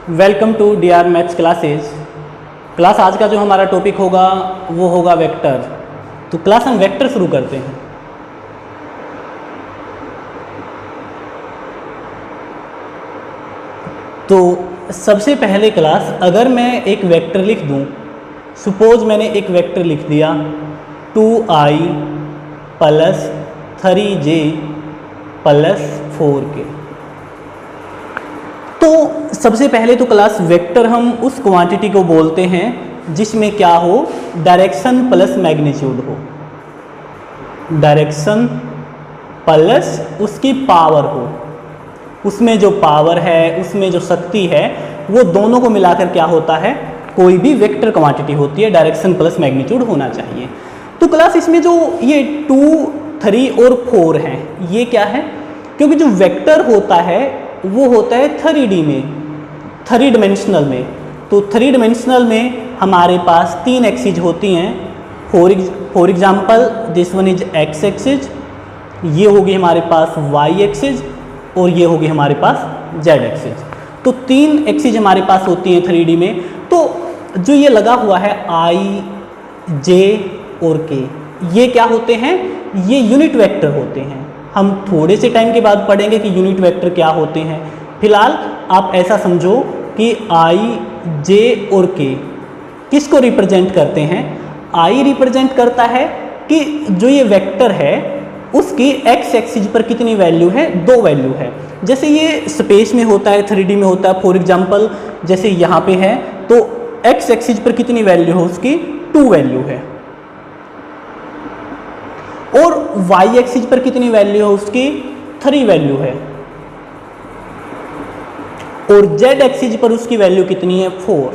Welcome to DR maths classes. Class आज का जो हमारा टॉपिक होगा वो होगा वेक्टर। तो क्लास हम वेक्टर शुरू करते हैं। तो सबसे पहले क्लास अगर मैं एक वेक्टर लिख दूं, सपोज मैंने एक वेक्टर लिख दिया 2i + 3j + 4k। तो सबसे पहले तो क्लास वेक्टर हम उस क्वांटिटी को बोलते हैं जिसमें क्या हो, डायरेक्शन प्लस मैग्नीट्यूड हो, डायरेक्शन प्लस उसकी पावर हो। उसमें जो पावर है, उसमें जो शक्ति है, वो दोनों को मिलाकर क्या होता है, कोई भी वेक्टर क्वांटिटी होती है, डायरेक्शन प्लस मैग्नीट्यूड होना चाहिए। तो क्लास इसमें जो ये 2, 3 और 4 हैं, ये क्या है, क्योंकि जो वेक्टर होता है वो होता है 3D में, 3 डायमेंशनल में। तो 3 डायमेंशनल में हमारे पास 3 एक्सिस होती हैं। For example this one is X axis, ये होगी हमारे पास वाई एक्सिस और ये होगी हमारे पास जेड एक्सिस। तो 3 एक्सिस हमारे पास होती हैं 3D में। तो जो ये लगा हुआ है आई, जे और के, ये क्या होते हैं, ये यूनिट वेक्टर होते हैं। हम थोड़े से टाइम के बाद पढ़ेंगे कि यूनिट वेक्टर क्या होते हैं। फिलहाल आप ऐसा समझो कि आई, जे और के किसको रिप्रेजेंट करते हैं। आई रिप्रेजेंट करता है कि जो ये वेक्टर है उसकी एक्स एक्सिस पर कितनी वैल्यू है, 2 वैल्यू है। जैसे ये स्पेस में होता है, 3D में होता है। फॉर एग्जांपल जैसे यहाँ पे है तो एक्स एक्सिस पर कितनी वैल्यू है, उसकी 2 वैल्यू है, और वाई एक्सिस पर कितनी वैल्यू है, उसकी 3 वैल्यू है, और जेड एक्सिस पर उसकी वैल्यू कितनी है, 4।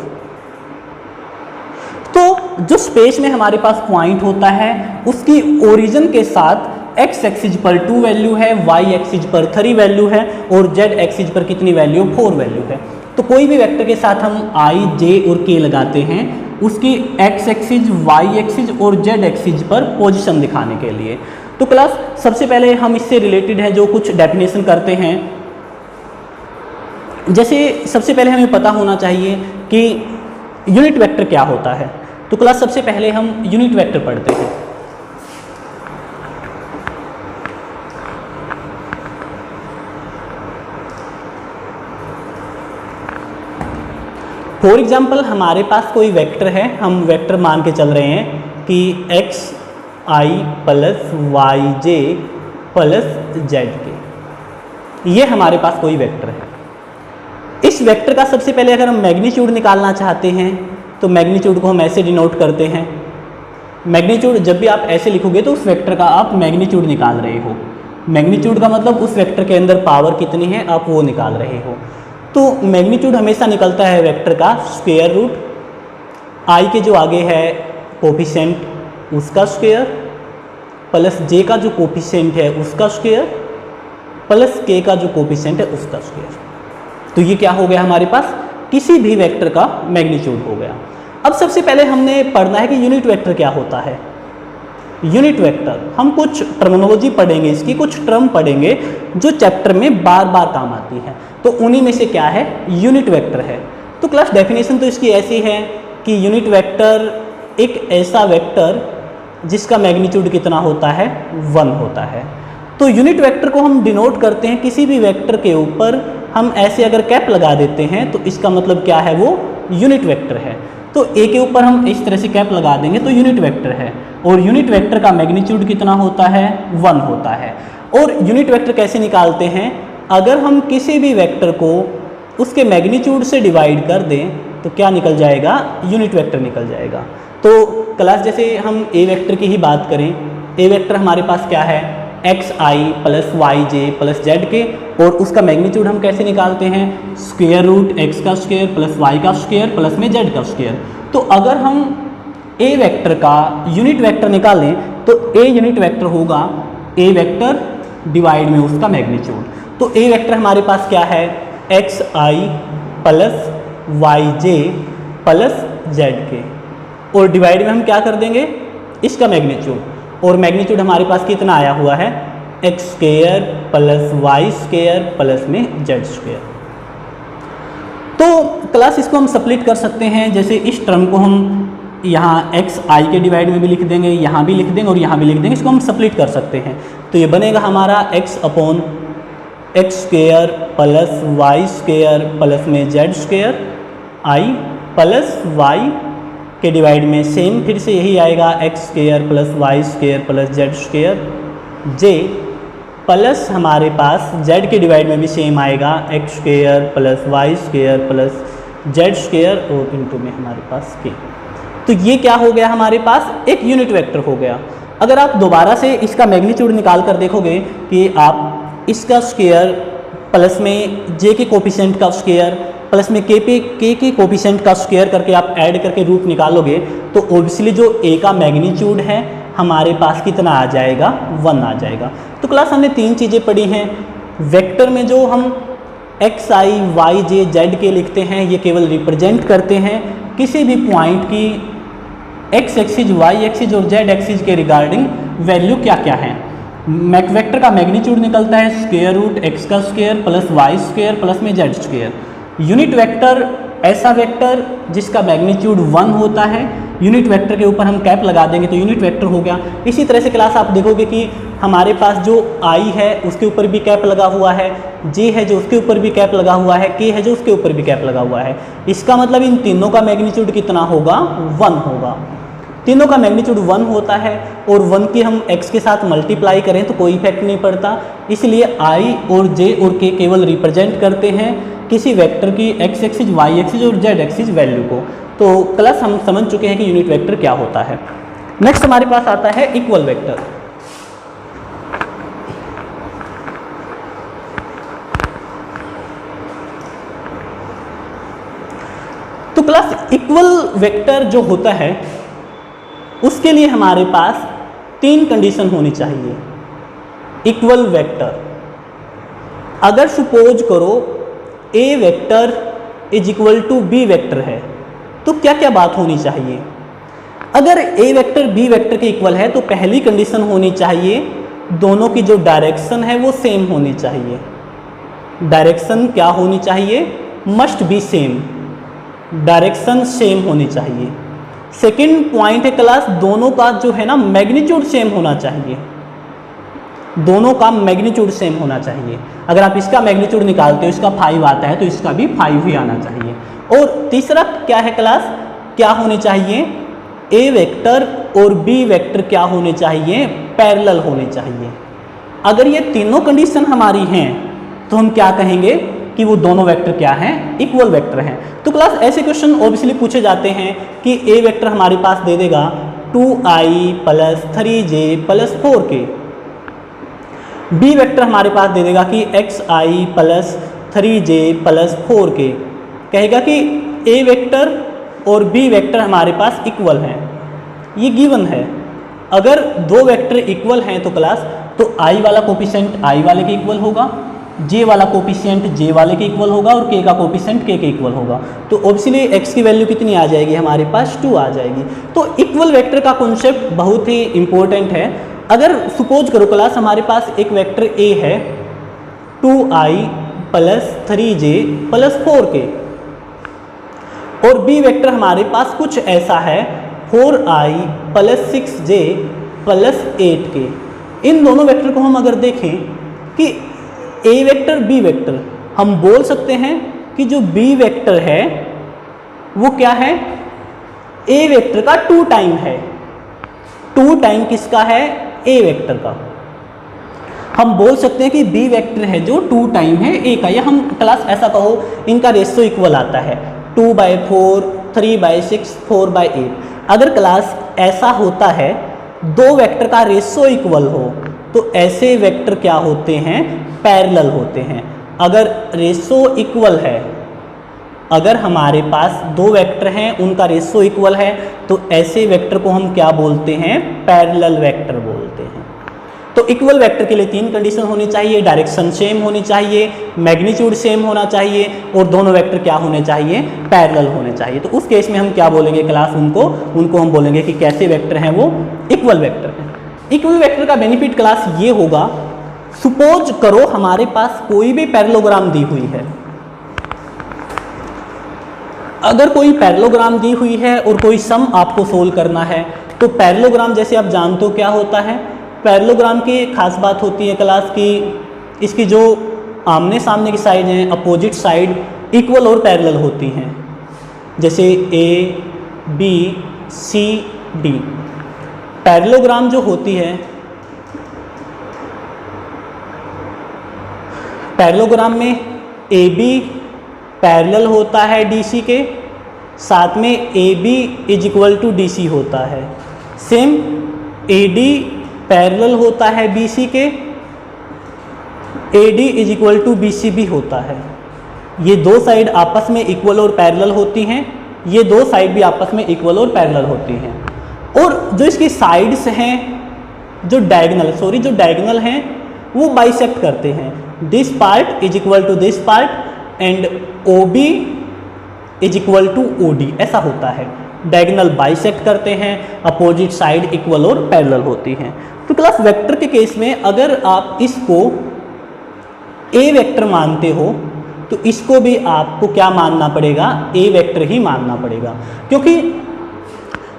तो जो स्पेस में हमारे पास पॉइंट होता है उसकी ओरिजिन के साथ एक्स एक्सिस पर 2 वैल्यू है, वाई एक्सिस पर 3 वैल्यू है, और जेड एक्सिस पर कितनी वैल्यू, 4 वैल्यू है। तो कोई भी वेक्टर के साथ हम आई, जे और के लगाते हैं उसकी एक्स एक्सिस, वाई एक्सिस और जेड एक्सिस पर पोजीशन दिखाने के लिए। तो क्लास सबसे पहले हम इससे रिलेटेड है जो कुछ डेफिनेशन करते हैं। जैसे सबसे पहले हमें पता होना चाहिए कि यूनिट वेक्टर क्या होता है। तो क्लास सबसे पहले हम यूनिट वेक्टर पढ़ते हैं। फॉर एग्जाम्पल हमारे पास कोई वेक्टर है, हम वेक्टर मान के चल रहे हैं कि एक्स आई + वाई जे + जेड के, ये हमारे पास कोई वेक्टर है। इस वेक्टर का सबसे पहले अगर हम मैग्नीट्यूड निकालना चाहते हैं तो मैग्नीट्यूड को हम ऐसे डिनोट करते हैं। मैग्नीट्यूड जब भी आप ऐसे लिखोगे तो उस वेक्टर का आप मैग्नीट्यूड निकाल रहे हो। मैग्नीट्यूड का मतलब उस वेक्टर के अंदर पावर कितनी है आप वो निकाल रहे हो। तो मैग्नीट्यूड हमेशा निकलता है वेक्टर का स्क्वायर रूट, आई के जो आगे है कोफिशिएंट उसका स्क्वायर, प्लस जे का जो कोफिशिएंट है उसका स्क्वायर, प्लस के का जो कोफिशिएंट है उसका स्क्वायर। तो ये क्या हो गया, हमारे पास किसी भी वेक्टर का मैग्नीट्यूड हो गया। अब सबसे पहले हमने पढ़ना है कि यूनिट वेक्टर क्या होता है। यूनिट वेक्टर हम कुछ टर्मिनोलॉजी पढ़ेंगे, इसकी कुछ टर्म पढ़ेंगे जो चैप्टर में बार बार काम आती है। तो उन्हीं में से क्या है, यूनिट वेक्टर है। तो क्लास डेफिनेशन तो इसकी ऐसी है कि यूनिट वेक्टर एक ऐसा वेक्टर जिसका मैग्नीट्यूड कितना होता है, 1 होता है। तो यूनिट वेक्टर को हम डिनोट करते हैं, किसी भी वेक्टर के ऊपर हम ऐसे अगर कैप लगा देते हैं तो इसका मतलब क्या है, वो यूनिट वेक्टर है। तो ए के ऊपर हम इस तरह से कैप लगा देंगे तो यूनिट वेक्टर है, और यूनिट वेक्टर का मैग्नीट्यूड कितना होता है, 1 होता है। और यूनिट वेक्टर कैसे निकालते हैं, अगर हम किसी भी वेक्टर को उसके मैग्नीट्यूड से डिवाइड कर दें तो क्या निकल जाएगा, यूनिट वेक्टर निकल जाएगा। तो क्लास जैसे हम ए वेक्टर की ही बात करें, ए वेक्टर हमारे पास क्या है, एक्स आई + वाई जे + जेड के, और उसका मैग्नीट्यूड हम कैसे निकालते हैं, स्क्वायर रूट एक्स का स्क्वायर प्लस वाई का स्क्वायर प्लस में जेड का स्क्वायर। तो अगर हम ए वेक्टर का यूनिट वेक्टर निकालें तो ए यूनिट वेक्टर होगा ए वेक्टर डिवाइड में उसका मैग्नीट्यूड। तो ए वेक्टर हमारे पास क्या है, एक्स आई + वाई जे + जेड के, और डिवाइड में हम क्या कर देंगे, इसका मैग्नीट्यूड, और मैग्नीट्यूड हमारे पास कितना आया हुआ है, x² + y² प्लस में z²। तो क्लास इसको हम स्प्लिट कर सकते हैं, जैसे इस टर्म को हम यहाँ एक्स आई के डिवाइड में भी लिख देंगे, यहाँ भी लिख देंगे और यहाँ भी लिख देंगे, इसको हम स्प्लिट कर सकते हैं। तो ये बनेगा हमारा X upon X square plus Y square plus में Z square I plus Y के डिवाइड में सेम फिर से यही आएगा X square plus Y square plus Z square J plus हमारे पास जेड के डिवाइड में भी सेम आएगा X square plus Y square plus Z square और इनटू में हमारे पास के। तो ये क्या हो गया, हमारे पास एक यूनिट वेक्टर हो गया। अगर आप दोबारा से इसका मैग्नीट्यूड निकाल कर देखोगे कि आप इसका स्क्वायर प्लस में जे के कोफिशिएंट का स्क्वायर प्लस में के के कोफिशिएंट का स्क्वायर करके आप ऐड करके रूट निकालोगे तो ऑब्वियसली जो ए का मैग्नीट्यूड है हमारे पास कितना आ जाएगा, 1 आ जाएगा। तो क्लास हमने 3 चीज़ें पढ़ी हैं। वेक्टर में जो हम एक्स आई वाई जे जेड के लिखते हैं ये केवल रिप्रेजेंट करते हैं किसी भी पॉइंट की एक्स एक्सिस वाई एक्सिस और जेड एक्सिस के रिगार्डिंग वैल्यू क्या क्या है। वेक्टर का मैग्नीट्यूड निकलता है स्क्वायर रूट एक्स का square plus Y square plus में जेड स्क्वायर। यूनिट वेक्टर ऐसा वेक्टर जिसका मैग्नीट्यूड 1 होता है, यूनिट वेक्टर के ऊपर हम कैप लगा देंगे तो यूनिट वेक्टर हो गया। इसी तरह से क्लास आप देखोगे कि हमारे पास जो आई है उसके ऊपर भी कैप लगा हुआ है, जे है जो उसके ऊपर भी कैप लगा हुआ है, के है जो उसके ऊपर भी कैप लगा हुआ है। इसका मतलब इन तीनों का मैग्नीट्यूड कितना होगा, 1 होगा। तीनों का मैग्नीट्यूड 1 होता है और 1 की हम x के साथ मल्टीप्लाई करें तो कोई इफेक्ट नहीं पड़ता, इसलिए i और j और k केवल रिप्रेजेंट करते हैं किसी वेक्टर की x एक्सिस y एक्सिस और z एक्सिस वैल्यू को। तो क्लास हम समझ चुके हैं कि यूनिट वेक्टर क्या होता है। नेक्स्ट हमारे पास आता है इक्वल वेक्टर। तो क्लास इक्वल वेक्टर जो होता है उसके लिए हमारे पास 3 कंडीशन होनी चाहिए। इक्वल वेक्टर, अगर सपोज करो A vector is equal to B vector है तो क्या क्या बात होनी चाहिए। अगर ए वेक्टर बी वेक्टर के इक्वल है तो पहली कंडीशन होनी चाहिए दोनों की जो डायरेक्शन है वो सेम होनी चाहिए। डायरेक्शन क्या होनी चाहिए, must be same, direction same होनी चाहिए। सेकेंड पॉइंट है क्लास, दोनों का जो है ना मैग्नीट्यूड सेम होना चाहिए, दोनों का मैग्नीट्यूड सेम होना चाहिए। अगर आप इसका मैग्नीट्यूड निकालते हो इसका 5 आता है तो इसका भी 5 ही आना चाहिए। और तीसरा क्या है क्लास, क्या होनी चाहिए, ए वेक्टर और बी वेक्टर क्या होने चाहिए, पैरेलल होने चाहिए। अगर ये तीनों कंडीशन हमारी हैं तो हम क्या कहेंगे कि वो दोनों वेक्टर क्या हैं, इक्वल वेक्टर हैं। तो क्लास ऐसे क्वेश्चन ऑब्वियसली पूछे जाते हैं कि ए वेक्टर हमारे पास दे देगा 2i plus 3j plus 4k, B vector हमारे पास दे देगा कि xi plus 3j plus 4k, कहेगा कि ए वेक्टर और बी वेक्टर हमारे पास इक्वल हैं, ये गिवन है। अगर दो वेक्टर इक्वल हैं तो क्लास तो i वाला कोफिशिएंट i वाले के इक्वल होगा, j वाला कोफिशिएंट j वाले के इक्वल होगा और k का कोफिशिएंट k के इक्वल होगा। तो ऑब्वियसली x की वैल्यू कितनी आ जाएगी, हमारे पास 2 आ जाएगी। तो इक्वल वेक्टर का कॉन्सेप्ट बहुत ही इंपॉर्टेंट है। अगर सपोज करो क्लास हमारे पास एक वेक्टर a है 2i plus 3j plus 4k और b वेक्टर हमारे पास कुछ ऐसा है 4i plus 6j plus 8k। इन दोनों वेक्टर को हम अगर देखें कि a वेक्टर b वेक्टर, हम बोल सकते हैं कि जो b वेक्टर है वो क्या है, a वेक्टर का 2 टाइम है। 2 टाइम किसका है, a वेक्टर का। हम बोल सकते हैं कि b वेक्टर है जो 2 टाइम है a का, या हम क्लास ऐसा कहो इनका रेशियो इक्वल आता है 2/4, 3/6, 4/8। अगर क्लास ऐसा होता है दो वेक्टर का रेशियो इक्वल हो तो ऐसे वेक्टर क्या होते हैं, पैरेलल होते हैं। अगर रेशियो इक्वल है, अगर हमारे पास दो वेक्टर हैं उनका रेशियो इक्वल है तो ऐसे वेक्टर को हम क्या बोलते हैं, पैरेलल वेक्टर बोलते हैं। तो इक्वल वेक्टर के लिए 3 कंडीशन होनी चाहिए, डायरेक्शन सेम होनी चाहिए, मैग्नीट्यूड सेम होना चाहिए और दोनों वेक्टर क्या होने चाहिए, पैरेलल होने चाहिए। तो उस केस में हम क्या बोलेंगे क्लास, उनको हम बोलेंगे कि कैसे वेक्टर हैं, वो इक्वल वेक्टर हैं। इक्वल वेक्टर का बेनिफिट क्लास ये होगा, सपोज करो हमारे पास कोई भी पैरेललोग्राम दी हुई है, अगर कोई पैरेललोग्राम दी हुई है और कोई सम आपको सोल्व करना है, तो पैरेललोग्राम जैसे आप जानते हो क्या होता है, पैरेललोग्राम की खास बात होती है क्लास की, इसकी जो आमने सामने की साइड हैं, अपोजिट साइड इक्वल और पैरेलल होती हैं, जैसे A B C D. Parallelogram जो होती है, पैरेललोग्राम में ए बी पैरेलल होता है डी सी के, साथ में A B is equal to D C होता है। सेम ए डी पैरेलल होता है बी सी के, A D is equal to B C भी होता है। ये दो साइड आपस में इक्वल और पैरेलल होती हैं, ये दो साइड भी आपस में इक्वल और पैरेलल होती हैं। और जो इसकी साइड्स हैं, जो डायगोनल हैं, वो बाइसेक्ट करते हैं। This part is equal to this part and O B is equal to O D, ऐसा होता है। डायगोनल बाइसेक्ट करते हैं, अपोजिट साइड इक्वल और पैरेलल होती हैं। तो क्लास वेक्टर के केस में अगर आप इसको ए वेक्टर मानते हो, तो इसको भी आपको क्या मानना पड़ेगा, ए वेक्टर ही मानना पड़ेगा, क्योंकि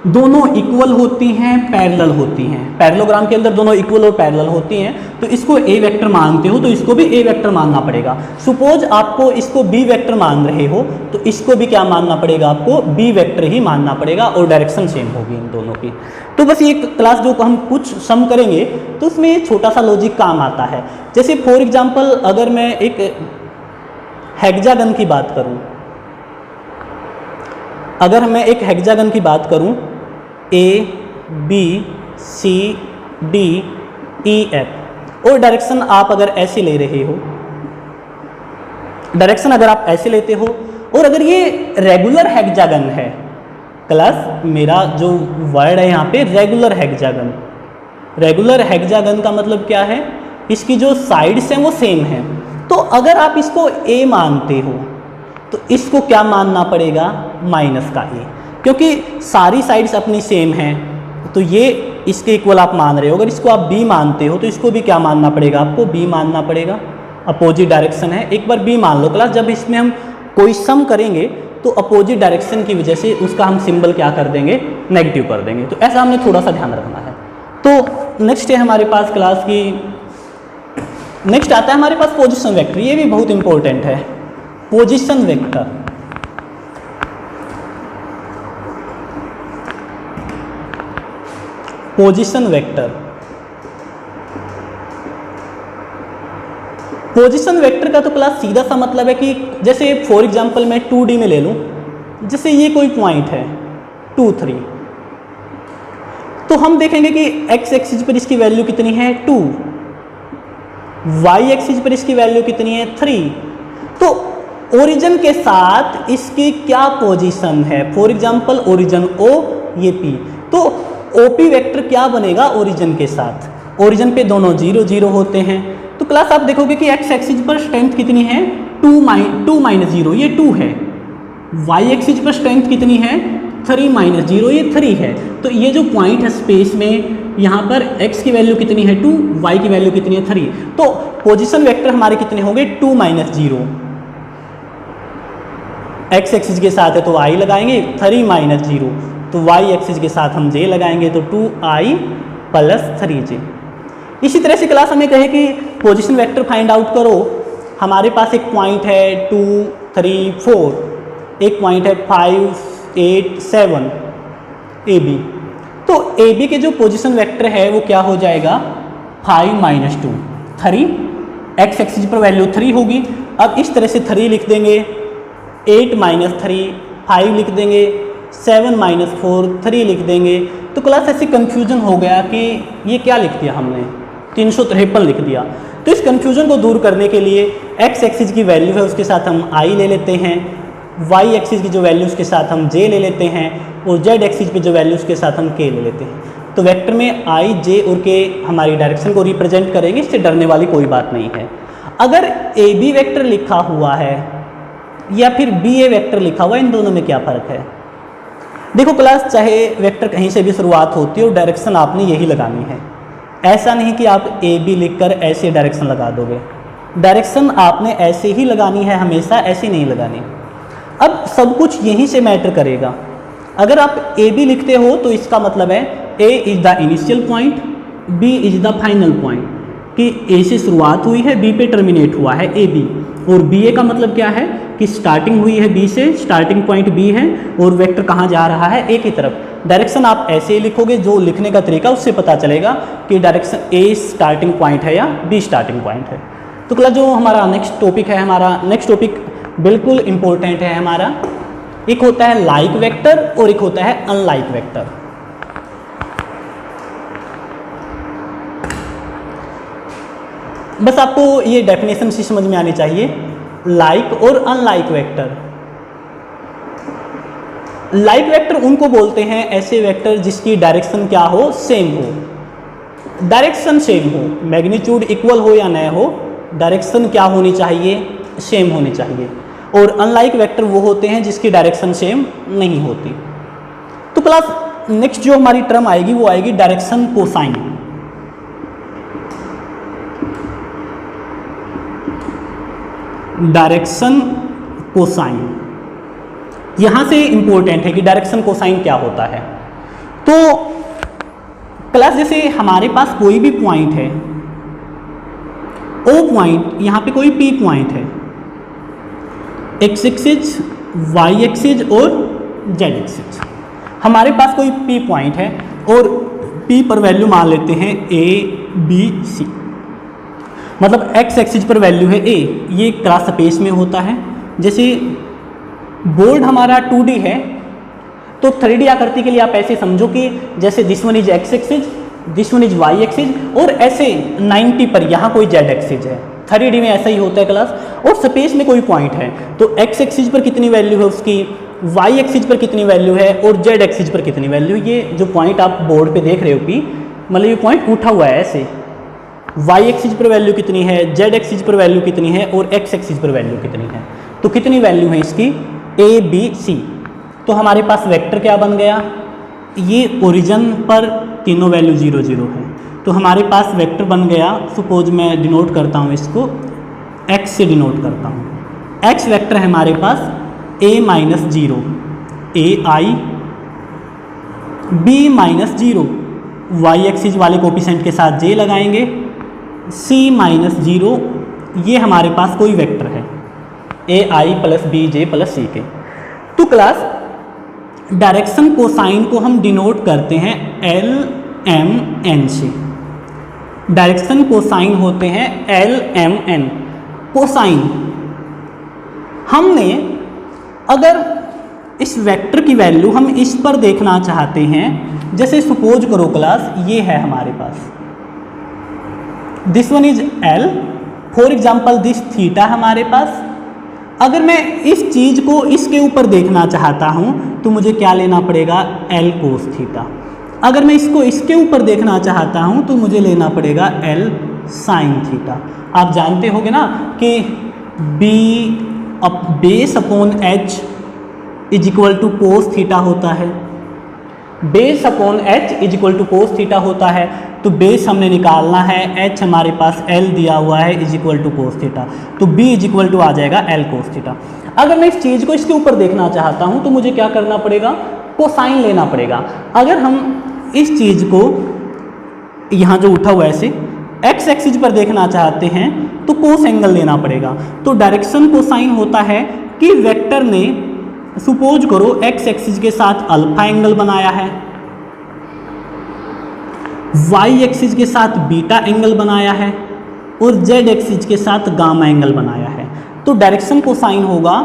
दोनों इक्वल होती हैं, पैरेलल होती हैं। पैरेललोग्राम के अंदर दोनों इक्वल और पैरेलल होती हैं, तो इसको ए वेक्टर मानते हो तो इसको भी ए वेक्टर मानना पड़ेगा। सपोज आपको इसको बी वेक्टर मान रहे हो, तो इसको भी क्या मानना पड़ेगा, आपको बी वेक्टर ही मानना पड़ेगा और डायरेक्शन सेम होगी इन दोनों की। तो बस ये क्लास जो हम कुछ सम करेंगे तो उसमें ये छोटा सा लॉजिक काम आता है। जैसे फॉर एग्जाम्पल अगर मैं एक हेक्सागन की बात करूं, अगर मैं एक हेक्सागन की बात करूं, A B C D E F, और डायरेक्शन आप अगर ऐसे ले रहे हो, डायरेक्शन अगर आप ऐसे लेते हो, और अगर ये रेगुलर हेक्सागन है, क्लास मेरा जो वर्ड है यहाँ पे रेगुलर हेक्सागन, रेगुलर हेक्सागन का मतलब क्या है, इसकी जो साइड्स हैं वो सेम है। तो अगर आप इसको ए मानते हो तो इसको क्या मानना पड़ेगा, माइनस का ए, क्योंकि सारी साइड्स अपनी सेम हैं, तो ये इसके इक्वल आप मान रहे हो। अगर इसको आप बी मानते हो तो इसको भी क्या मानना पड़ेगा, आपको बी मानना पड़ेगा, अपोजिट डायरेक्शन है। एक बार बी मान लो क्लास, जब इसमें हम कोई सम करेंगे तो अपोजिट डायरेक्शन की वजह से उसका हम सिंबल क्या कर देंगे, नेगेटिव कर देंगे। तो ऐसा हमने थोड़ा सा ध्यान रखना है। तो नेक्स्ट है हमारे पास क्लास की, नेक्स्ट आता है हमारे पास पोजीशन वेक्टर। ये भी बहुत इंपॉर्टेंट है, position vector. Position vector, position vector का तो क्लास सीधा सा मतलब है कि जैसे फॉर एग्जांपल मैं 2D में ले लूं, जैसे ये कोई पॉइंट है 2 3, तो हम देखेंगे कि x एक्सिस पर इसकी वैल्यू कितनी है 2, y एक्सिस पर इसकी वैल्यू कितनी है 3। तो ओरिजिन के साथ इसकी क्या पोजीशन है, फॉर एग्जांपल ओरिजिन O, ये P, तो OP वेक्टर क्या बनेगा ओरिजिन के साथ, ओरिजिन पे दोनों 0 0 होते हैं। तो क्लास आप देखोगे कि x एक्सिस पर स्ट्रेंथ कितनी है 2 माइनस 0, ये 2 है। y एक्सिस पर स्ट्रेंथ कितनी है 3 माइनस 0, ये 3 है। तो ये जो पॉइंट है स्पेस में, यहाँ पर x की वैल्यू कितनी है 2, y की वैल्यू कितनी है 3। तो पोजीशन वेक्टर हमारे कितने होंगे 2 माइनस 0, x एक्सिस के साथ है तो i लगाएंगे, 3 माइनस 0 तो y एक्सिस के साथ हम j लगाएंगे, तो 2i प्लस 3j। इसी तरह से क्लास हमें कहे कि पोजीशन वेक्टर फाइंड आउट करो, हमारे पास एक पॉइंट है 2 3 4, एक पॉइंट है 5 8 7 AB। तो AB के जो पोजीशन वेक्टर है वो क्या हो जाएगा 5 माइनस 2 3, x एक्सिस पर वैल्यू 3 होगी। अब इस तरह से 3 लिख देंगे, 8 माइनस 3 5 लिख देंगे, 7 माइनस 4 3 लिख देंगे। तो क्लास ऐसे कन्फ्यूजन हो गया कि ये क्या लिख दिया हमने, 353 लिख दिया। तो इस कन्फ्यूजन को दूर करने के लिए x एक्सिस की वैल्यू है उसके साथ हम i ले लेते हैं, y एक्सिस की जो वैल्यू उसके साथ हम j ले लेते हैं, और z एक्सिस पे जो वैल्यू उसके साथ हम k ले लेते हैं। तो वेक्टर में i, j और k हमारी डायरेक्शन को रिप्रेजेंट करेंगे, इससे डरने वाली कोई बात नहीं है। अगर AB वेक्टर लिखा हुआ है या फिर BA वेक्टर लिखा हुआ है, इन दोनों में क्या फ़र्क है। देखो क्लास, चाहे वेक्टर कहीं से भी शुरुआत होती है और डायरेक्शन आपने यही लगानी है, ऐसा नहीं कि आप AB लिखकर ऐसे डायरेक्शन लगा दोगे। डायरेक्शन आपने ऐसे ही लगानी है हमेशा, ऐसे नहीं लगानी। अब सब कुछ यहीं से मैटर करेगा। अगर आप ए बी लिखते हो तो इसका मतलब है A is the initial point, B is the final point, कि ए से शुरुआत हुई है, बी पे टर्मिनेट हुआ है ए बी। और बी ए का मतलब क्या है कि स्टार्टिंग हुई है बी से, स्टार्टिंग पॉइंट बी है और वेक्टर कहाँ जा रहा है, ए की तरफ। डायरेक्शन आप ऐसे ही लिखोगे, जो लिखने का तरीका उससे पता चलेगा कि डायरेक्शन ए स्टार्टिंग पॉइंट है या बी स्टार्टिंग पॉइंट है। तो क्लास जो हमारा नेक्स्ट टॉपिक है, हमारा नेक्स्ट टॉपिक बिल्कुल इंपॉर्टेंट है हमारा। एक होता है लाइक वेक्टर और एक होता है अनलाइक वेक्टर। बस आपको ये डेफिनेशन से समझ में आनी चाहिए, लाइक और अनलाइक वेक्टर। लाइक वेक्टर उनको बोलते हैं ऐसे वेक्टर जिसकी डायरेक्शन क्या हो, सेम हो। डायरेक्शन सेम हो, मैग्नीट्यूड इक्वल हो या न हो, डायरेक्शन क्या होनी चाहिए, सेम होनी चाहिए। और अनलाइक वेक्टर वो होते हैं जिसकी डायरेक्शन सेम नहीं होती। तो क्लास नेक्स्ट जो हमारी टर्म आएगी वो आएगी डायरेक्शन कोसाइन। डायरेक्शन कोसाइन यहां से इंपॉर्टेंट है कि डायरेक्शन कोसाइन क्या होता है। तो क्लास जैसे हमारे पास कोई भी पॉइंट है, ओ पॉइंट, यहां पे कोई पी पॉइंट है, एक्स एक्सिस, वाई एक्सिस और जेड एक्सिस। हमारे पास कोई पी पॉइंट है और पी पर वैल्यू मान लेते हैं ए बी सी, मतलब एक्स एक्सिस पर वैल्यू है ए। ये क्रॉस स्पेस में होता है। जैसे बोर्ड हमारा 2D है तो 3D आकृति के लिए आप ऐसे समझो कि जैसे this one is X axis, this one is Y axis और ऐसे 90 पर यहाँ कोई जेड एक्सिस है। 3D में ऐसा ही होता है क्लास। और स्पेस में कोई पॉइंट है तो एक्स एक्सिस पर कितनी वैल्यू है उसकी, वाई एक्सिस पर कितनी वैल्यू है और जेड एक्सिस पर कितनी वैल्यू। ये जो पॉइंट आप बोर्ड पे देख रहे हो पी, मतलब ये पॉइंट उठा हुआ है ऐसे, वाई एक्सिस पर वैल्यू कितनी है, जेड एक्सिस पर वैल्यू कितनी है और एक्स एक्सिस पर वैल्यू कितनी है। तो कितनी वैल्यू है इसकी, ए बी सी। तो हमारे पास वेक्टर क्या बन गया, ये ओरिजिन पर तीनों वैल्यू 0 0 है। तो हमारे पास वेक्टर बन गया, सपोज मैं डिनोट करता हूँ इसको, एक्स से डिनोट करता हूँ। एक्स वेक्टर है हमारे पास a-0, ए आई, b-0, वाई एक्सिस वाले कोफिशिएंट के साथ j लगाएंगे, c-0, ये हमारे पास कोई वेक्टर है ए आई प्लस बी जे प्लस सी के। तो क्लास डायरेक्शन कोसाइन को हम डिनोट करते हैं एल एम एन से। डायरेक्शन कोसाइन होते हैं एल एम एन। कोसाइन हमने अगर इस वेक्टर की वैल्यू हम इस पर देखना चाहते हैं, जैसे सपोज करो क्लास ये है हमारे पास, this one is L, for example this theta हमारे पास। अगर मैं इस चीज को इसके ऊपर देखना चाहता हूं तो मुझे क्या लेना पड़ेगा, एल कोस थीटा। अगर मैं इसको इसके ऊपर देखना चाहता हूं तो मुझे लेना पड़ेगा एल साइन थीटा। आप जानते होंगे ना कि B base upon H is equal to cos theta होता है। Base upon H is equal to cos theta होता है। तो बेस हमने निकालना है, एच हमारे पास एल दिया हुआ है is equal to cos theta, तो बी इज इक्वल टू आ जाएगा एल कोस थीटा। अगर मैं इस चीज़ को इसके ऊपर देखना चाहता हूं तो मुझे क्या करना पड़ेगा, कोसाइन लेना पड़ेगा। अगर हम इस चीज़ को यहाँ जो उठा हुआ है ऐसे एक्स एक्सिस पर देखना चाहते हैं तो कोस एंगल लेना पड़ेगा। तो डायरेक्शन कोसाइन होता है कि वेक्टर ने सपोज करो एक्स एक्सिस के साथ अल्फा एंगल बनाया है, वाई एक्सिस के साथ बीटा एंगल बनाया है और जेड एक्सिस के साथ गामा एंगल बनाया है। तो डायरेक्शन कोसाइन होगा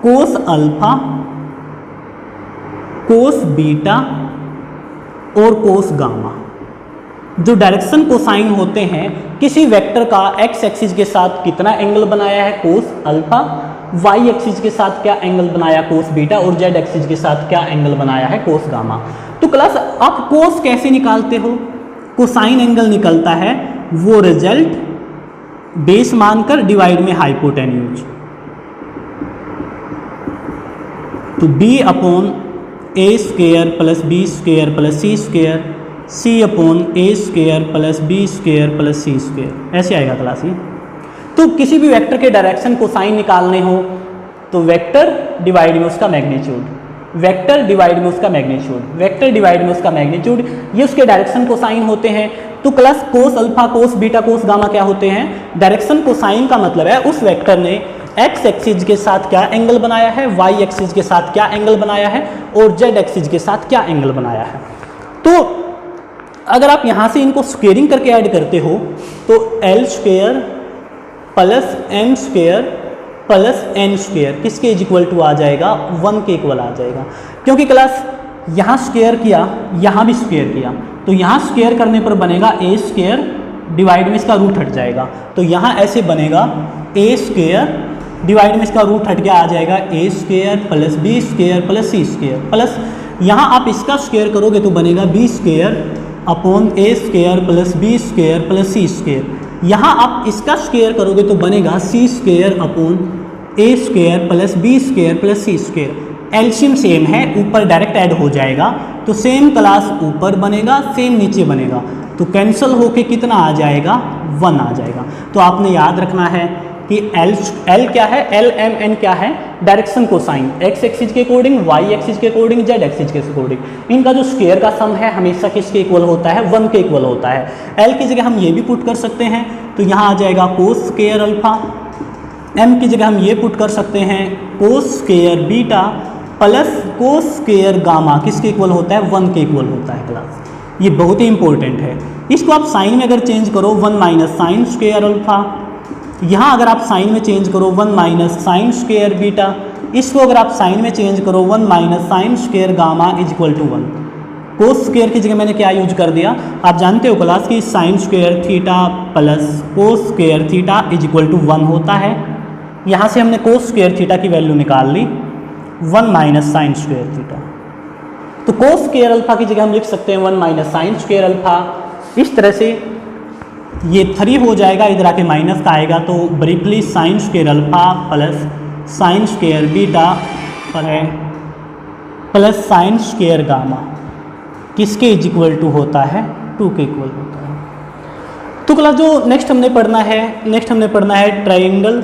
कोस अल्फा, कोस बीटा और कोस गामा। जो डायरेक्शन कोसाइन होते हैं किसी वेक्टर का एक्स एक्सिस के साथ कितना एंगल बनाया है, कोस अल्फा, वाई एक्सिस के साथ क्या एंगल बनाया, कोस बीटा, और जेड एक्सिस के साथ क्या एंगल बनाया है, कोस गामा। तो क्लास आप कोस कैसे निकालते हो, कोसाइन एंगल निकलता है वो रिजल्ट बेस मानकर डिवाइड में हाइपोटेन्यूज। तो B upon A square plus B square plus C square, C upon A square plus B square plus C square, ऐसे आएगा क्लास ये। तो किसी भी वेक्टर के डायरेक्शन कोसाइन निकालने हो तो वेक्टर डिवाइड में उसका मैग्नीट्यूड, वेक्टर डिवाइड में उसका मैग्नीट्यूड, वेक्टर डिवाइड में उसका मैग्नीट्यूड, ये उसके डायरेक्शन कोसाइन होते हैं। तो class cos alpha, cos beta, cos gamma क्या होते हैं? डायरेक्शन कोसाइन का मतलब है उस वेक्टर ने एक्स एक्सिस के साथ क्या एंगल बनाया है, वाई एक्सिस के साथ क्या एंगल बनाया है और जेड एक्सिस के साथ क्या एंगल बनाया है। तो अगर आप यहाँ से इनको स्क्वेयरिंग करके ऐड करते हो तो L square plus M square plus N square किसके इक्वल टू आ जाएगा? 1 के इक्वल आ जाएगा। क्योंकि क्लास यहाँ स्क्वेयर किया, यहाँ भी स्क्वेयर किया, तो यहाँ स्क्वेयर करने पर बनेगा ए स्क्वेयर डिवाइड में इसका रूट हट जाएगा, तो यहाँ ऐसे बनेगा ए स्क्वेयर डिवाइड में इसका रूट हट के आ जाएगा A square plus B square plus C square, plus यहाँ आप इसका स्क्वेयर करोगे तो बनेगा B square upon A square plus B square plus C square. यहाँ आप इसका स्क्वेयर करोगे तो बनेगा C square upon A square plus B square plus C square. LCM same है, ऊपर डायरेक्ट ऐड हो जाएगा, तो सेम क्लास ऊपर बनेगा, सेम नीचे बनेगा, तो कैंसिल होके कितना आ जाएगा? 1 आ जाएगा। तो आपने याद रखना है कि एल क्या है, एल एम एन क्या है? डायरेक्शन कोसाइन, एक्स एक्सिस के अकॉर्डिंग, वाई एक्सिस के अकॉर्डिंग, जेड एक्सिस के अकॉर्डिंग। इनका जो स्क्वायर का सम है हमेशा किसके इक्वल होता है? 1 के इक्वल होता है। एल की जगह हम ये भी पुट कर सकते हैं, तो यहाँ आ जाएगा कोस स्क्वायर अल्फा। एम की जगह हम ये पुट कर सकते हैं cos square beta plus cos square gamma किसके इक्वल होता है? 1 के इक्वल होता है क्लास। ये बहुत ही इंपॉर्टेंट है। इसको आप साइन में अगर चेंज करो 1 माइनस साइन स्क्वायर अल्फा, यहाँ अगर आप साइन में चेंज करो 1 माइनस साइन स्क्वायर बीटा, इसको अगर आप साइन में चेंज करो 1 minus sine square gamma is equal to 1। Cos square की जगह मैंने क्या यूज कर दिया? आप जानते हो क्लास की sine square theta plus cos square theta is equal to 1 होता है। यहाँ से हमने कोस स्क्वायर थीटा की वैल्यू निकाल ली 1 माइनस साइन स्क्वायर थीटा। तो कोस स्क्वायर अल्फा की जगह हम लिख सकते हैं 1 माइनस साइन स्क्वायर अल्फा। इस तरह से ये 3 हो जाएगा, इधर आके माइनस का आएगा, तो briefly sine square alpha plus sine square beta plus sign square gamma किसके इज इक्वल टू होता है? 2 के इक्वल होता है। तो क्लास जो नेक्स्ट हमने पढ़ना है triangle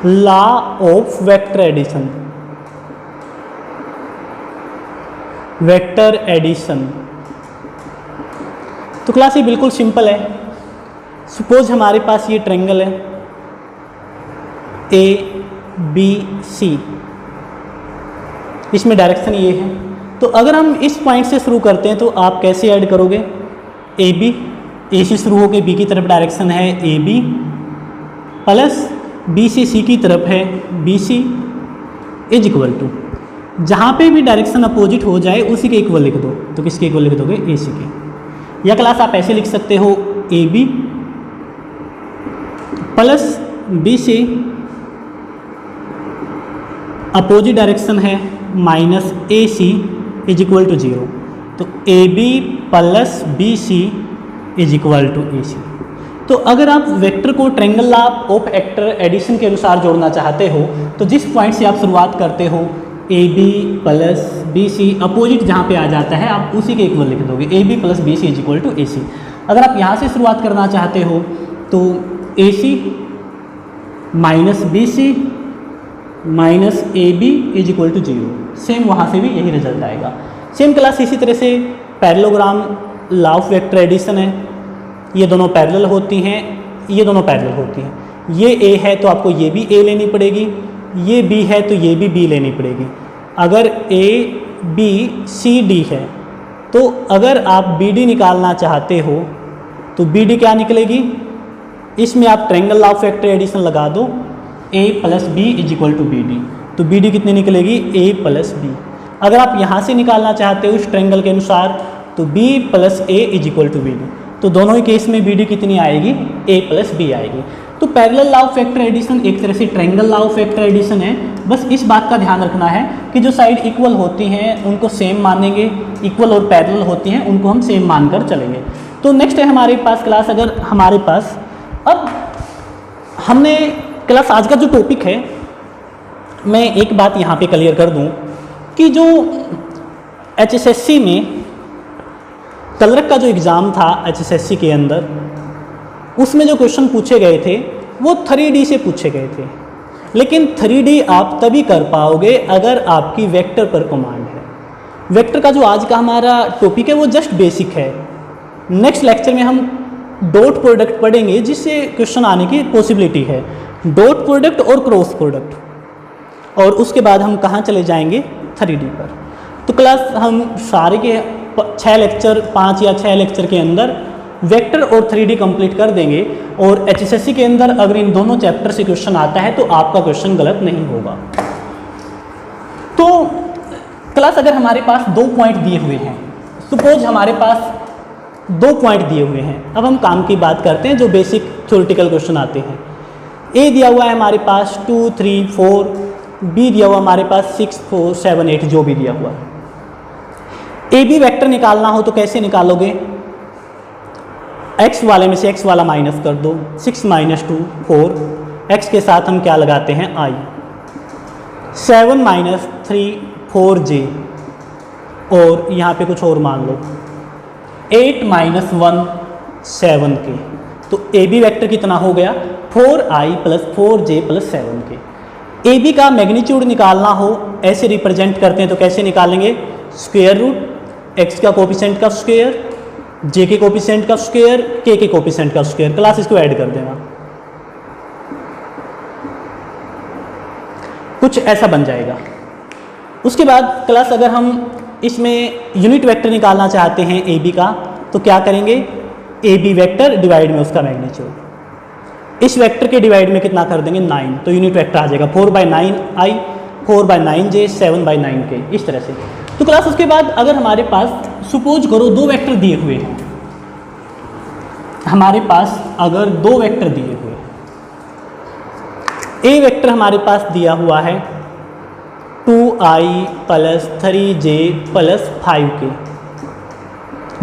law of vector addition. Vector addition तो क्लास ये बिल्कुल सिंपल है। सपोज हमारे पास ये ट्रायंगल है ए बी सी, इसमें डायरेक्शन ये है। तो अगर हम इस पॉइंट से शुरू करते हैं तो आप कैसे ऐड करोगे? ए बी, ए से शुरू होकर बी की तरफ डायरेक्शन है ए बी, प्लस बी से सी की तरफ है B C is equal to, जहाँ पे भी डायरेक्शन अपोजिट हो जाए उसी के इक्वल लिख दो। तो किसके इक्वल लिख दोगे? ए सी के। या क्लास आप ऐसे लिख सकते हो A B plus B C, opposite direction है minus A C is equal to 0। तो A B plus B C is equal to A C. तो अगर आप वेक्टर को triangle law of vector addition के अनुसार जोड़ना चाहते हो तो जिस पॉइंट से आप शुरुआत करते हो A B plus B C, opposite जहाँ पे आ जाता है आप उसी के इक्वल लिख दोगे, A B plus B C is equal to A C. अगर आप यहाँ से शुरुआत करना चाहते हो तो A C minus B C minus A B is equal to 0, same वहाँ से भी यही रिजल्ट आएगा। सेम क्लास इसी तरह से parallelogram law of vector addition है। ये दोनों पैरेलल होती हैं, ये दोनों पैरेलल होती हैं। ये ए है तो आपको ये भी ए लेनी पड़ेगी, ये बी है तो ये भी बी लेनी पड़ेगी। अगर ए बी सी डी है तो अगर आप बी डी निकालना चाहते हो तो बी डी क्या निकलेगी? इसमें आप triangle law of vector addition लगा दो, A plus B is equal to B D, तो बी डी कितनी निकलेगी? A plus B. अगर आप यहाँ से निकालना चाहते हो उस ट्रायंगल के अनुसार तो B plus A is equal to B D, तो दोनों ही केस में बी डी कितनी आएगी? ए प्लस बी आएगी। तो parallel law of vector addition एक तरह से triangle law of vector addition है। बस इस बात का ध्यान रखना है कि जो साइड इक्वल होती हैं उनको सेम मानेंगे, इक्वल और पैरेलल होती हैं उनको हम सेम मानकर चलेंगे। तो नेक्स्ट है हमारे पास क्लास, अगर हमारे पास अब हमने क्लास आज का जो टॉपिक है, मैं एक बात यहाँ पे क्लियर कर दूँ कि जो HSSC में क्लर्क का जो एग्ज़ाम था HSSC के अंदर, उसमें जो क्वेश्चन पूछे गए थे वो 3D से पूछे गए थे। लेकिन 3D आप तभी कर पाओगे अगर आपकी वेक्टर पर कमांड है। वेक्टर का जो आज का हमारा टॉपिक है वो जस्ट बेसिक है। नेक्स्ट लेक्चर में हम डॉट प्रोडक्ट पढ़ेंगे जिससे क्वेश्चन आने की पॉसिबिलिटी है, डॉट प्रोडक्ट और क्रॉस प्रोडक्ट, और उसके बाद हम कहाँ चले जाएंगे 3D पर। तो क्लास हम सारे के 6 लेक्चर 5 या 6 लेक्चर के अंदर वेक्टर और 3D कंप्लीट कर देंगे, और HSSC के अंदर अगर इन दोनों चैप्टर से क्वेश्चन आता है तो आपका क्वेश्चन गलत नहीं होगा। तो क्लास अगर हमारे पास 2 पॉइंट दिए हुए हैं, सपोज हमारे पास 2 पॉइंट दिए हुए हैं, अब हम काम की बात करते हैं जो बेसिक थ्योरेटिकल क्वेश्चन आते हैं। ए दिया हुआ है हमारे पास 2 3 4, बी दिया हुआ हमारे पास 6 4 7 8, जो भी दिया हुआ है। ए बी वेक्टर निकालना हो तो कैसे निकालोगे? x वाले में से x वाला माइनस कर दो, 6 - 2 4, x के साथ हम क्या लगाते हैं i, 7 - 3 4j, और यहाँ पे कुछ और मान लो 8 - 1 7k। तो ए बी वैक्टर कितना हो गया? 4i + 4j + 7k। A B का मैग्नीट्यूड निकालना हो ऐसे रिप्रेजेंट करते हैं तो कैसे निकालेंगे? स्क्वायर रूट x का कोफिशिएंट का स्क्वायर, j के कोफिशिएंट का स्क्वायर, k के कोफिशिएंट का स्क्वायर। क्लास इसको ऐड कर देना, कुछ ऐसा बन जाएगा। उसके बाद क्लास अगर हम इसमें यूनिट वेक्टर निकालना चाहते हैं ए बी का तो क्या करेंगे? ए बी वैक्टर डिवाइड में उसका मैग्नीट्यूड, इस वेक्टर के डिवाइड में कितना कर देंगे? 9, तो यूनिट वेक्टर आ जाएगा 4/9i 4/9j 7/9k, इस तरह से। तो क्लास उसके बाद अगर हमारे पास सपोज करो 2 वेक्टर दिए हुए हैं, हमारे पास अगर 2 वेक्टर दिए हुए, ए वेक्टर हमारे पास दिया हुआ है 2i + 3j + 5k,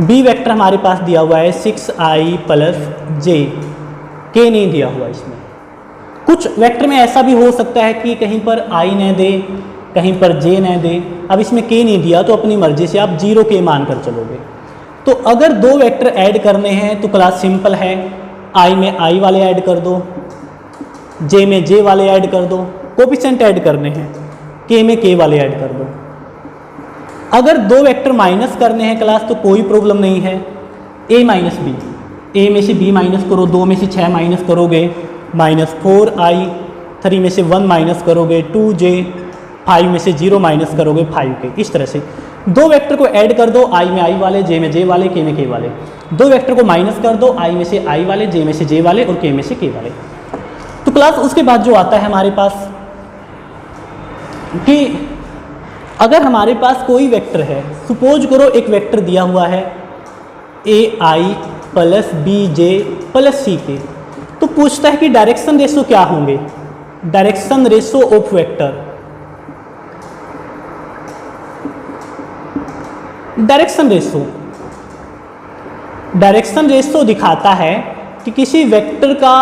B vector हमारे पास दिया हुआ है 6i + j, k नहीं दिया हुआ इसमें। कुछ वेक्टर में ऐसा भी हो सकता है कि कहीं पर i न दे, कहीं पर j न दे। अब इसमें k नहीं दिया तो अपनी मर्जी से आप 0k मान कर चलोगे। तो अगर 2 वेक्टर ऐड करने हैं तो क्लास सिंपल है, i में i वाले ऐड कर दो, j में j वाले ऐड कर दो, कोफिशिएंट ऐड करने हैं, k में k वाले ऐड कर दो। अगर 2 वेक्टर माइनस करने हैं क्लास तो कोई प्रॉब्लम नहीं है, a - b, a में से b माइनस करो, 2 में से 6 माइनस करोगे -4i, 3 में से 1 माइनस करोगे 2j, 5 में से 0 माइनस करोगे 5k। इस तरह से 2 वेक्टर को ऐड कर दो, i में i वाले, j में j वाले, k में k वाले। 2 वेक्टर को माइनस कर दो, i में से i वाले, j में से j वाले और k में से k वाले। तो क्लास उसके बाद जो आता है हमारे पास कि अगर हमारे पास कोई वेक्टर है, सपोज करो एक वेक्टर दिया हुआ है ai + bj + ck, तो पूछता है कि डायरेक्शन रेशो क्या होंगे? Direction ratio of vector, direction ratio दिखाता है कि किसी वेक्टर का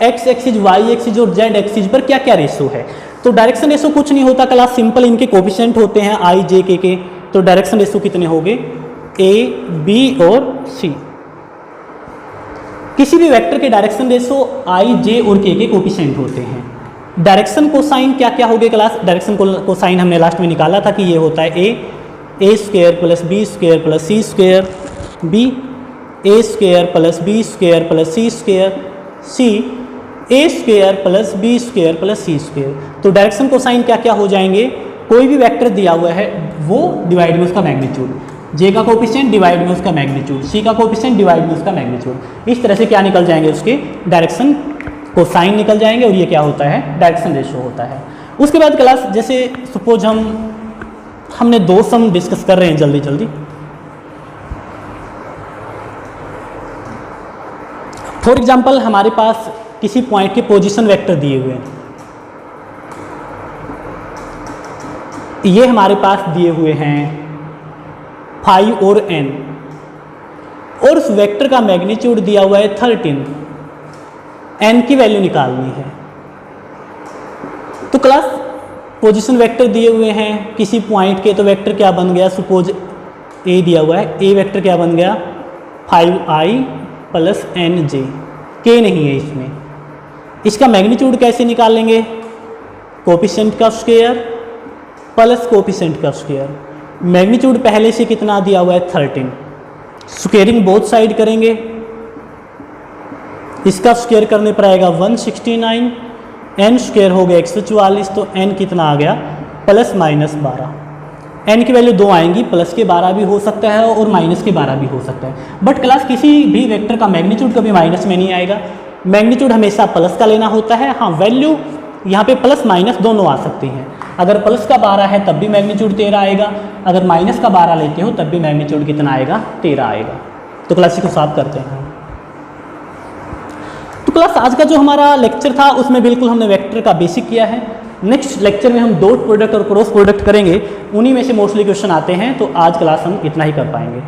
x एक्सिस, y एक्सिस और z एक्सिस पर क्या क्या रेशो है। तो डायरेक्शन रेशो कुछ नहीं होता क्लास, सिंपल इनके कोफिशिएंट होते हैं i j k के। तो डायरेक्शन रेशो कितने होंगे? a b और c। किसी भी वेक्टर के डायरेक्शन रेशो i j और k के कोफिशिएंट होते हैं। डायरेक्शन कोसाइन क्या क्या हो गए क्लास? डायरेक्शन कोसाइन हमने लास्ट में निकाला था कि ये होता है a ² + b² + c² b, a² + b² + c² c, a² + b² + c²। तो डायरेक्शन कोसाइन क्या क्या हो जाएंगे? कोई भी वेक्टर दिया हुआ है वो डिवाइड में उसका मैग्नीट्यूड, j का कोफिशिएंट डिवाइड में उसका मैग्नीट्यूड, c का कोफिशिएंट डिवाइड में उसका मैग्नीट्यूड। इस तरह से क्या निकल जाएंगे? उसके डायरेक्शन कोसाइन निकल जाएंगे, और ये क्या होता है? डायरेक्शन रेशो होता है। उसके बाद क्लास जैसे सपोज हमने 2 सम डिस्कस कर रहे हैं जल्दी जल्दी। फॉर एग्जाम्पल हमारे पास किसी पॉइंट के पोजीशन वेक्टर दिए हुए हैं, ये हमारे पास दिए हुए हैं 5 और n, और उस वेक्टर का मैग्नीट्यूड दिया हुआ है 13, n की वैल्यू निकालनी है। तो क्लास पोजीशन वेक्टर दिए हुए हैं किसी पॉइंट के, तो वेक्टर क्या बन गया? सपोज a दिया हुआ है, a वेक्टर क्या बन गया? 5i + nj, k नहीं है इसमें। इसका मैग्नीट्यूड कैसे निकालेंगे? कोफिशिएंट का स्क्वायर प्लस कोफिशिएंट का स्क्वायर। मैग्नीट्यूड पहले से कितना दिया हुआ है 13। स्क्वेयरिंग बोथ साइड करेंगे, इसका स्क्वायर करने पर आएगा 169, एन स्क्वायर हो गया 144, तो एन कितना आ गया प्लस माइनस 12। एन की वैल्यू 2 आएंगी, प्लस के 12 भी हो सकता है और माइनस के 12 भी हो सकता है। बट क्लास किसी भी वेक्टर का मैग्नीट्यूड कभी माइनस में नहीं आएगा, मैग्नीट्यूड हमेशा प्लस का लेना होता है। हाँ, वैल्यू यहाँ पे प्लस माइनस दोनों आ सकती हैं। अगर प्लस का 12 है तब भी मैग्नीट्यूड 13 आएगा, अगर माइनस का 12 लेते हो तब भी मैग्नीट्यूड कितना आएगा 13 आएगा। तो क्लास को साफ करते हैं। तो क्लास आज का जो हमारा लेक्चर था उसमें बिल्कुल हमने वेक्टर का बेसिक किया है। नेक्स्ट लेक्चर में हम डॉट प्रोडक्ट और क्रॉस प्रोडक्ट करेंगे, उन्हीं में से मोस्टली क्वेश्चन आते हैं। तो आज क्लास हम इतना ही कर पाएंगे।